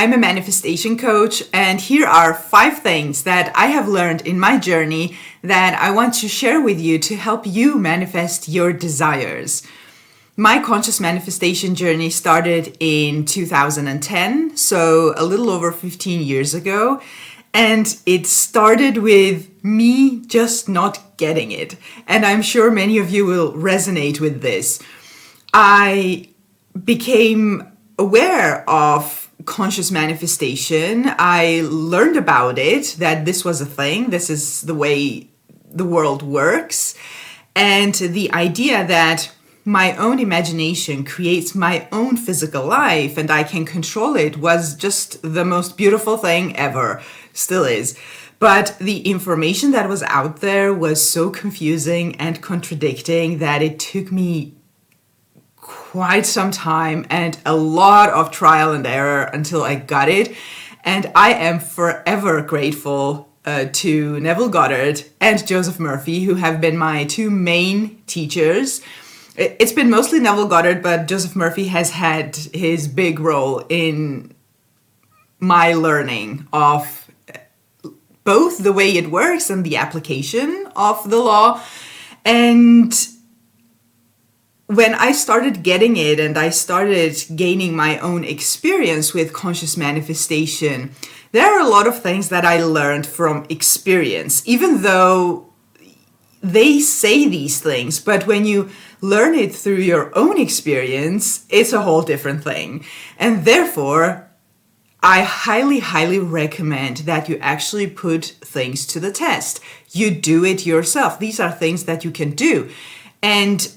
I'm a manifestation coach, and here are 5 things that I have learned in my journey that I want to share with you to help you manifest your desires. My conscious manifestation journey started in 2010, so a little over 15 years ago, and it started with me just not getting it. And I'm sure many of you will resonate with this. I became aware of conscious manifestation. I learned about it, that this was a thing. This is the way the world works. And the idea that my own imagination creates my own physical life and I can control it was just the most beautiful thing ever. Still is. But the information that was out there was so confusing and contradicting that it took me quite some time and a lot of trial and error until I got it. And I am forever grateful to Neville Goddard and Joseph Murphy, who have been my 2 main teachers. It's been mostly Neville Goddard, but Joseph Murphy has had his big role in my learning of both the way it works and the application of the law. And when I started getting it and I started gaining my own experience with conscious manifestation, there are a lot of things that I learned from experience, even though they say these things, but when you learn it through your own experience, it's a whole different thing. And therefore, I highly, highly recommend that you actually put things to the test. You do it yourself. These are things that you can do. And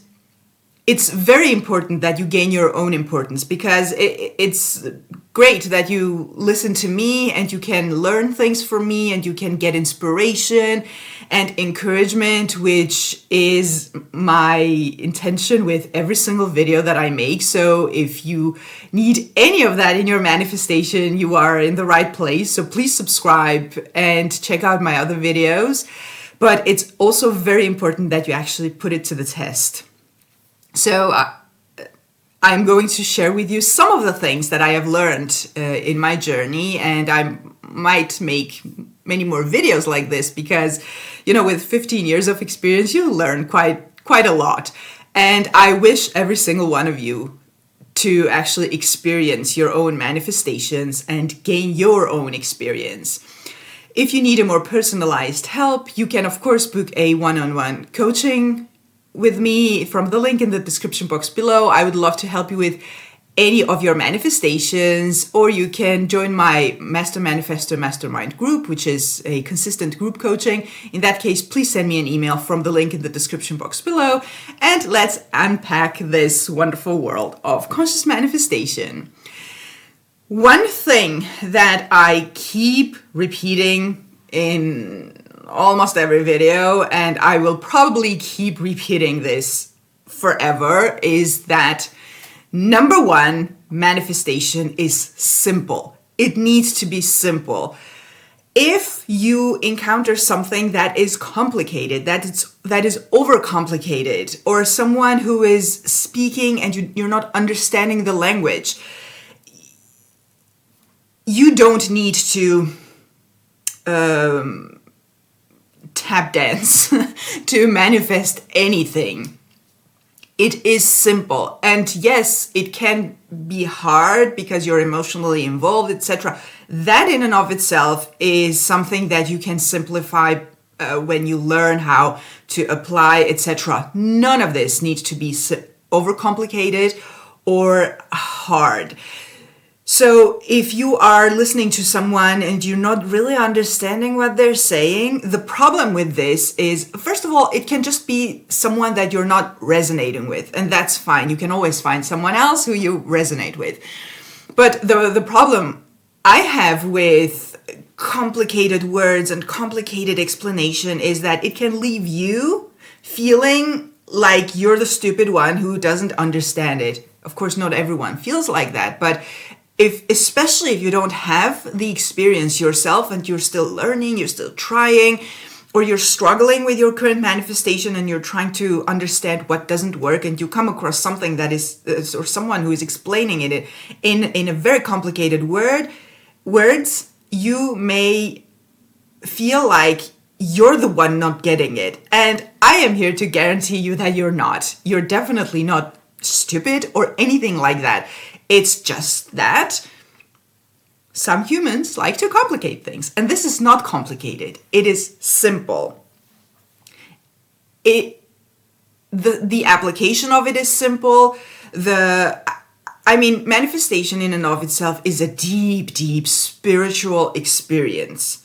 it's very important that you gain your own importance, because it's great that you listen to me and you can learn things from me and you can get inspiration and encouragement, which is my intention with every single video that I make. So if you need any of that in your manifestation, you are in the right place. So please subscribe and check out my other videos. But it's also very important that you actually put it to the test. So I'm going to share with you some of the things that I have learned in my journey, and I might make many more videos like this because, with 15 years of experience, you learn quite a lot. And I wish every single one of you to actually experience your own manifestations and gain your own experience. If you need a more personalized help, you can, of course, book a one-on-one coaching with me from the link in the description box below. I would love to help you with any of your manifestations, or you can join my Master Manifestor Mastermind group, which is a consistent group coaching. In that case, please send me an email from the link in the description box below, and let's unpack this wonderful world of conscious manifestation. One thing that I keep repeating in almost every video, and I will probably keep repeating this forever, is that number 1, manifestation is simple. It needs to be simple. If you encounter something that is complicated, that is overcomplicated, or someone who is speaking and you're not understanding the language, you don't need to tap dance to manifest anything. It is simple. And yes, it can be hard because you're emotionally involved, etc. That in and of itself is something that you can simplify when you learn how to apply, etc. None of this needs to be overcomplicated or hard. So if you are listening to someone and you're not really understanding what they're saying, the problem with this is, first of all, it can just be someone that you're not resonating with, and that's fine. You can always find someone else who you resonate with. But the problem I have with complicated words and complicated explanation is that it can leave you feeling like you're the stupid one who doesn't understand it. Of course, not everyone feels like that, but especially if you don't have the experience yourself and you're still learning, you're still trying, or you're struggling with your current manifestation and you're trying to understand what doesn't work, and you come across something that is, or someone who is explaining it in a very complicated word, words, you may feel like you're the one not getting it. And I am here to guarantee you that you're not. You're definitely not stupid or anything like that. It's just that some humans like to complicate things. And this is not complicated. It is simple. The application of it is simple. Manifestation in and of itself is a deep, deep spiritual experience.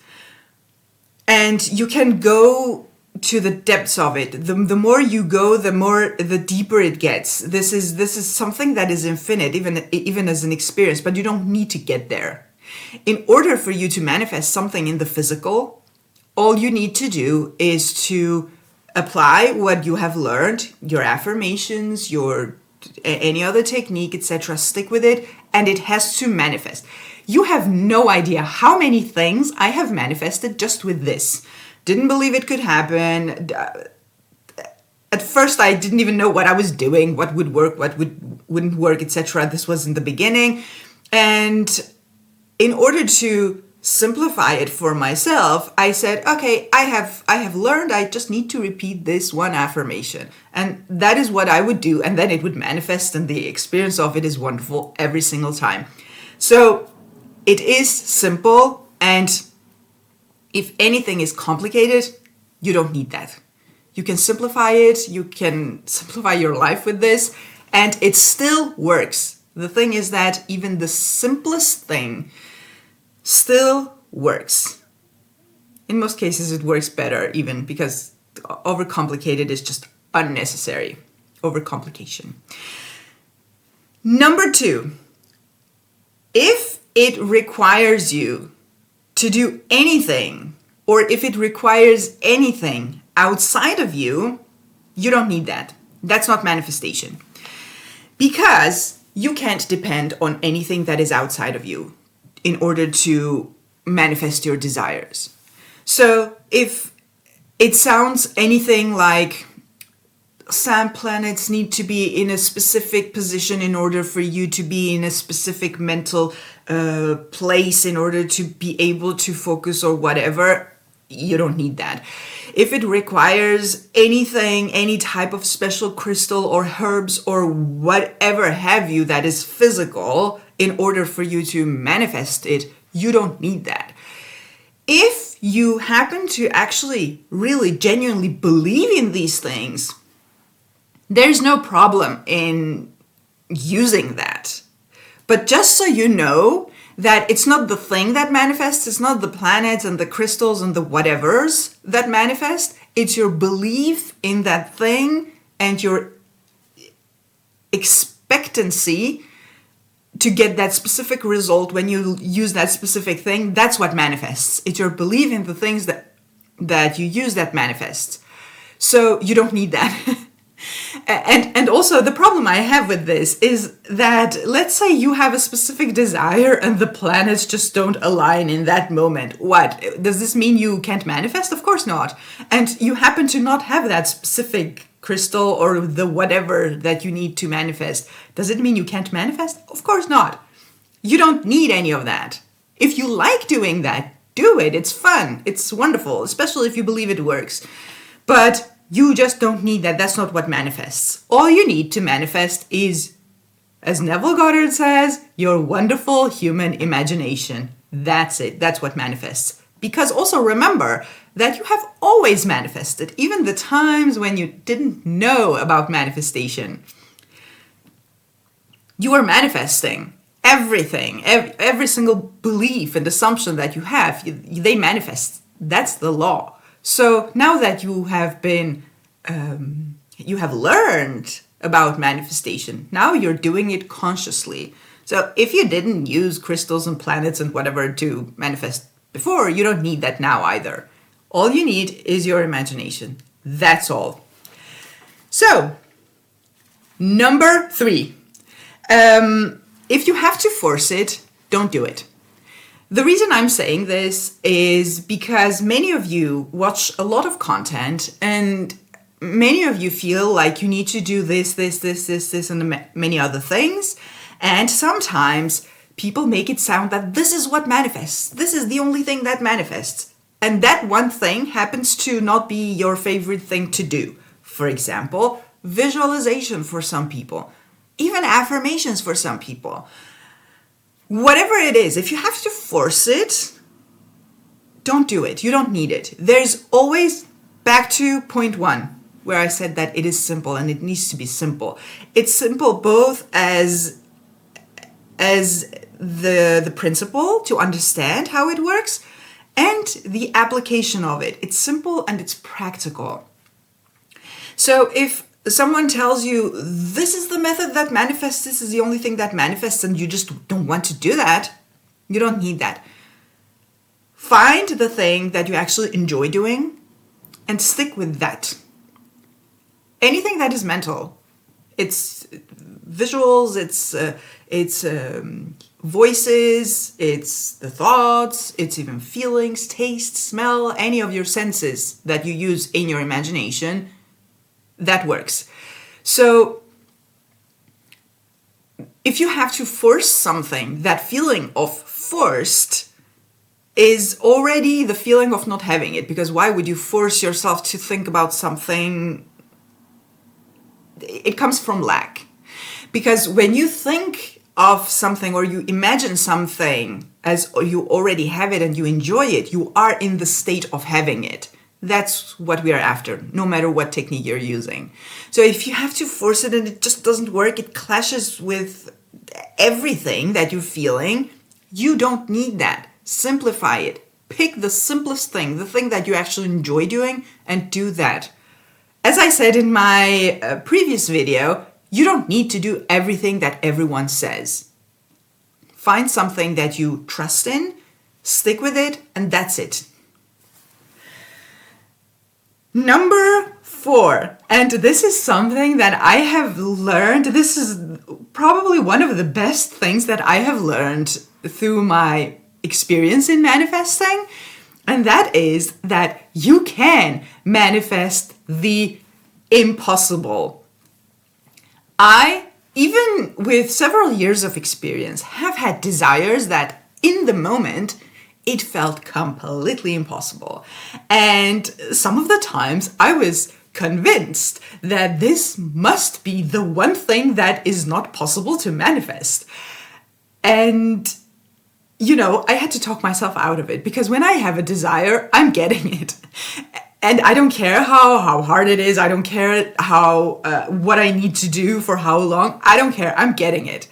And you can go to the depths of it. The more you go, the deeper it gets. This is something that is infinite, even as an experience, but you don't need to get there. In order for you to manifest something in the physical, all you need to do is to apply what you have learned, your affirmations, any other technique, etc. Stick with it, and it has to manifest. You have no idea how many things I have manifested just with this. Didn't believe it could happen. At first, I didn't even know what I was doing, what would work, what wouldn't work, etc. This was in the beginning. And in order to simplify it for myself, I said, okay, I have learned, I just need to repeat this one affirmation. And that is what I would do, and then it would manifest, and the experience of it is wonderful every single time. So it is simple, and if anything is complicated, you don't need that. You can simplify it, you can simplify your life with this, and it still works. The thing is that even the simplest thing still works. In most cases, it works better even because overcomplicated is just unnecessary. Overcomplication. Number 2, if it requires you to do anything, or if it requires anything outside of you, you don't need that. That's not manifestation. Because you can't depend on anything that is outside of you in order to manifest your desires. So if it sounds anything like some planets need to be in a specific position in order for you to be in a specific mental place in order to be able to focus or whatever, you don't need that. If it requires anything, any type of special crystal or herbs or whatever have you that is physical in order for you to manifest it, you don't need that. If you happen to actually really genuinely believe in these things, there's no problem in using that. But just so you know that it's not the thing that manifests, it's not the planets and the crystals and the whatevers that manifest, it's your belief in that thing and your expectancy to get that specific result when you use that specific thing. That's what manifests. It's your belief in the things that you use that manifests. So you don't need that. And also the problem I have with this is that let's say you have a specific desire and the planets just don't align in that moment. What? Does this mean you can't manifest? Of course not. And you happen to not have that specific crystal or the whatever that you need to manifest. Does it mean you can't manifest? Of course not. You don't need any of that. If you like doing that, do it. It's fun. It's wonderful, especially if you believe it works. But you just don't need that. That's not what manifests. All you need to manifest is, as Neville Goddard says, your wonderful human imagination. That's it. That's what manifests. Because also remember that you have always manifested, even the times when you didn't know about manifestation. You are manifesting everything, every single belief and assumption that you have, they manifest. That's the law. So now that you have you have learned about manifestation, now you're doing it consciously. So if you didn't use crystals and planets and whatever to manifest before, you don't need that now either. All you need is your imagination. That's all. So, number 3. If you have to force it, don't do it. The reason I'm saying this is because many of you watch a lot of content and many of you feel like you need to do this, and many other things. And sometimes people make it sound that this is what manifests. This is the only thing that manifests. And that one thing happens to not be your favorite thing to do. For example, visualization for some people, even affirmations for some people. Whatever it is, if you have to force it, don't do it. You don't need it. There's always, back to point one, where I said that it is simple and it needs to be simple. It's simple both as the principle to understand how it works and the application of it. It's simple and it's practical. So if someone tells you this is the method that manifests, this is the only thing that manifests, and you just don't want to do that, you don't need that. Find the thing that you actually enjoy doing and stick with that. Anything that is mental, it's visuals, it's voices, it's the thoughts, it's even feelings, taste, smell, any of your senses that you use in your imagination, that works. So if you have to force something, that feeling of forced is already the feeling of not having it, because why would you force yourself to think about something? It comes from lack. Because when you think of something or you imagine something as you already have it and you enjoy it, you are in the state of having it. That's what we are after, no matter what technique you're using. So if you have to force it and it just doesn't work, it clashes with everything that you're feeling, you don't need that. Simplify it. Pick the simplest thing, the thing that you actually enjoy doing, and do that. As I said in my previous video, you don't need to do everything that everyone says. Find something that you trust in, stick with it, and that's it. Number 4, and this is something that I have learned. This is probably one of the best things that I have learned through my experience in manifesting, and that is that you can manifest the impossible. I, even with several years of experience, have had desires that in the moment it felt completely impossible. And some of the times I was convinced that this must be the one thing that is not possible to manifest. And, you know, I had to talk myself out of it, because when I have a desire, I'm getting it. And I don't care how hard it is. I don't care what I need to do for how long. I don't care. I'm getting it.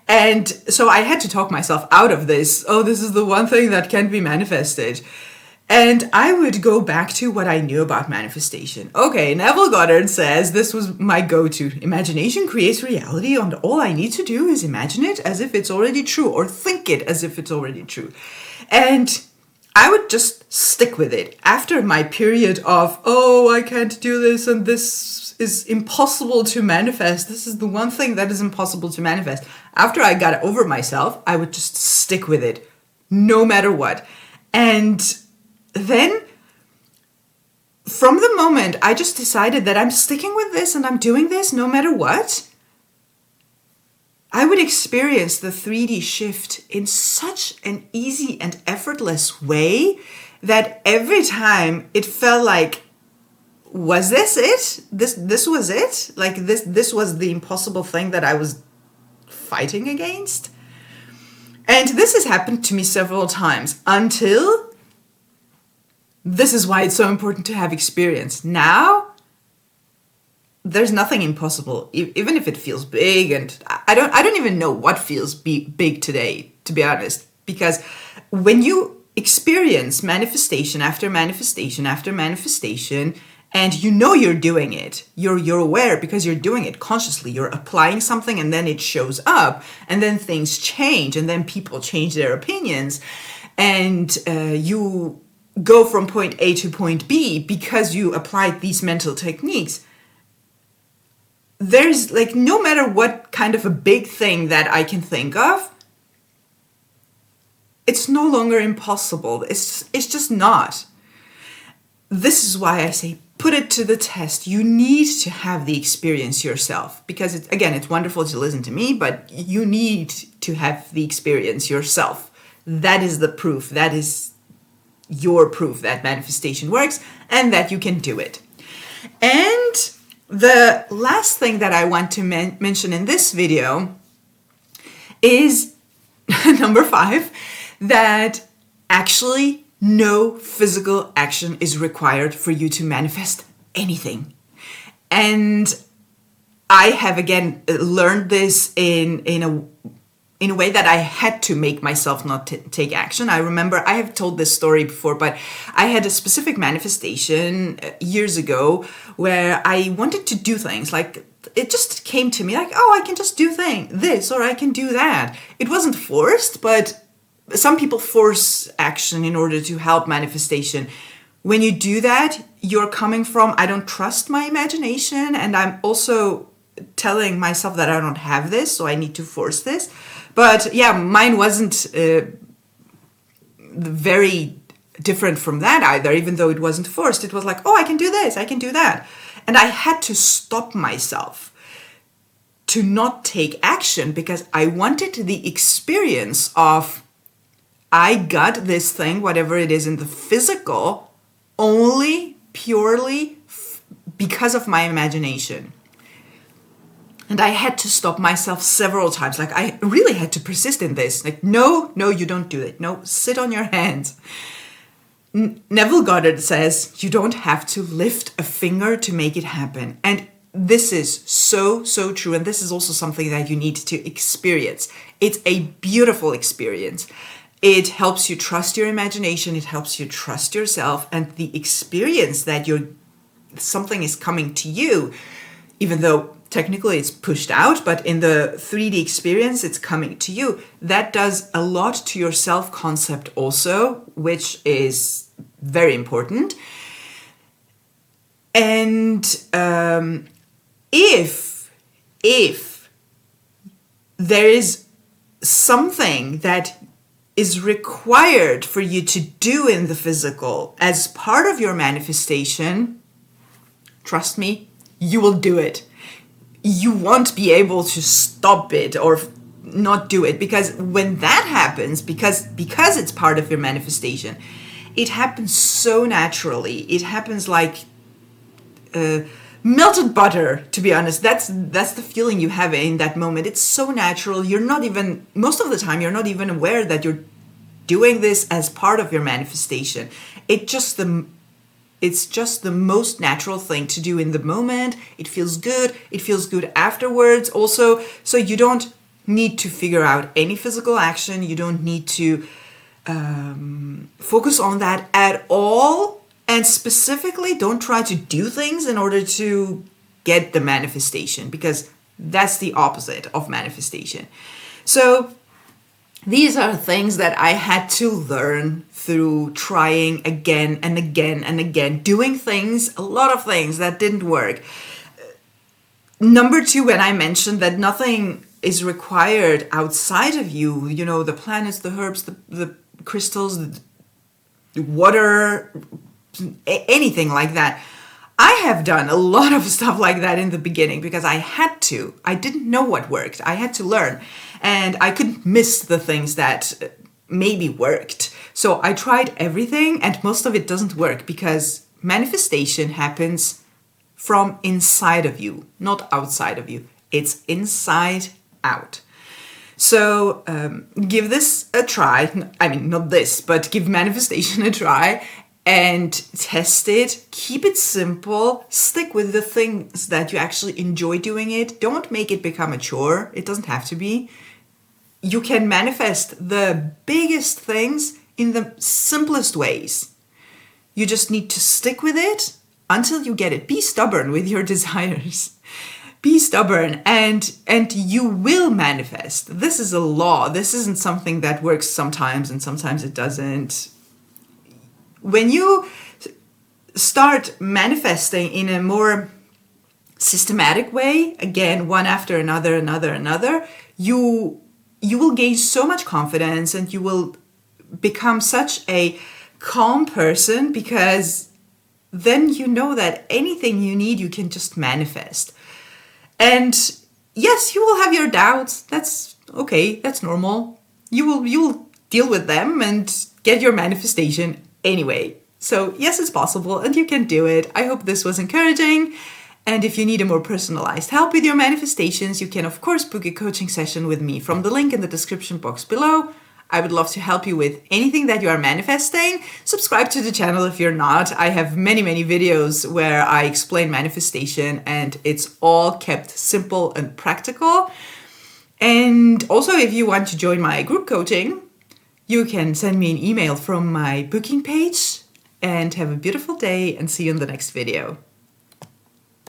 And so I had to talk myself out of this. Oh, this is the one thing that can't be manifested. And I would go back to what I knew about manifestation. Okay, Neville Goddard says this was my go-to. Imagination creates reality, and all I need to do is imagine it as if it's already true, or think it as if it's already true. And I would just stick with it. After my period of, oh, I can't do this, and this is impossible to manifest. This is the one thing that is impossible to manifest. After I got over myself, I would just stick with it, no matter what. And then, from the moment I just decided that I'm sticking with this and I'm doing this no matter what, I would experience the 3D shift in such an easy and effortless way that every time it felt like, was this it? This was it? Like this was the impossible thing that I was fighting against? And this has happened to me several times until, this is why it's so important to have experience. Now, there's nothing impossible, even if it feels big, and I don't even know what feels big today, to be honest, because when you experience manifestation after manifestation after manifestation, and you know you're doing it, you're aware because you're doing it consciously, you're applying something and then it shows up, and then things change, and then people change their opinions, and you go from point A to point B because you applied these mental techniques. There's like, no matter what kind of a big thing that I can think of, it's no longer impossible. It's just not. This is why I say put it to the test. You need to have the experience yourself, because it's wonderful to listen to me, but you need to have the experience yourself. That is the proof. That is your proof that manifestation works and that you can do it. And the last thing that I want to mention in this video is number 5, that actually no physical action is required for you to manifest anything. And I have again learned this in a way that I had to make myself not take action. I remember I have told this story before, but I had a specific manifestation years ago where I wanted to do things. Like, it just came to me like, oh, I can just do this, or I can do that. It wasn't forced, but some people force action in order to help manifestation. When you do that, you're coming from, I don't trust my imagination, and I'm also telling myself that I don't have this, so I need to force this. But yeah, mine wasn't very different from that either, even though it wasn't forced. It was like, oh, I can do this, I can do that. And I had to stop myself to not take action because I wanted the experience of, I got this thing, whatever it is in the physical, only purely because of my imagination. And I had to stop myself several times. Like, I really had to persist in this. Like, no, you don't do it. No, sit on your hands. Neville Goddard says, you don't have to lift a finger to make it happen. And this is so, so true. And this is also something that you need to experience. It's a beautiful experience. It helps you trust your imagination. It helps you trust yourself. And the experience that something is coming to you, even though technically it's pushed out, but in the 3D experience, it's coming to you. That does a lot to your self-concept also, which is very important. And if there is something that is required for you to do in the physical as part of your manifestation, trust me, you will do it. You won't be able to stop it or not do it, because when that happens, because it's part of your manifestation, it happens so naturally. It happens like melted butter, to be honest. That's the feeling you have in that moment. It's so natural. Most of the time, you're not even aware that you're doing this as part of your manifestation. It's just the most natural thing to do in the moment. It feels good. It feels good afterwards also. So you don't need to figure out any physical action. You don't need to focus on that at all. And specifically, don't try to do things in order to get the manifestation, because that's the opposite of manifestation. So these are things that I had to learn through trying again and again and again, doing things, a lot of things that didn't work. Number 2, when I mentioned that nothing is required outside of you, the planets, the herbs, the crystals, the water, anything like that. I have done a lot of stuff like that in the beginning because I had to. I didn't know what worked. I had to learn. And I couldn't miss the things that maybe worked. So I tried everything, and most of it doesn't work because manifestation happens from inside of you, not outside of you. It's inside out. So give this a try. I mean, not this, but give manifestation a try and test it. Keep it simple. Stick with the things that you actually enjoy doing it. Don't make it become a chore. It doesn't have to be. You can manifest the biggest things in the simplest ways. You just need to stick with it until you get it. Be stubborn with your desires. Be stubborn and you will manifest. This is a law. This isn't something that works sometimes and sometimes it doesn't. When you start manifesting in a more systematic way, again, one after another, you will gain so much confidence and you will become such a calm person because then you know that anything you need, you can just manifest. And yes, you will have your doubts. That's okay. That's normal. You will deal with them and get your manifestation anyway. So yes, it's possible and you can do it. I hope this was encouraging. And if you need a more personalized help with your manifestations, you can of course book a coaching session with me from the link in the description box below. I would love to help you with anything that you are manifesting. Subscribe to the channel if you're not. I have many videos where I explain manifestation and it's all kept simple and practical. And also, if you want to join my group coaching, you can send me an email from my booking page. And have a beautiful day and see you in the next video.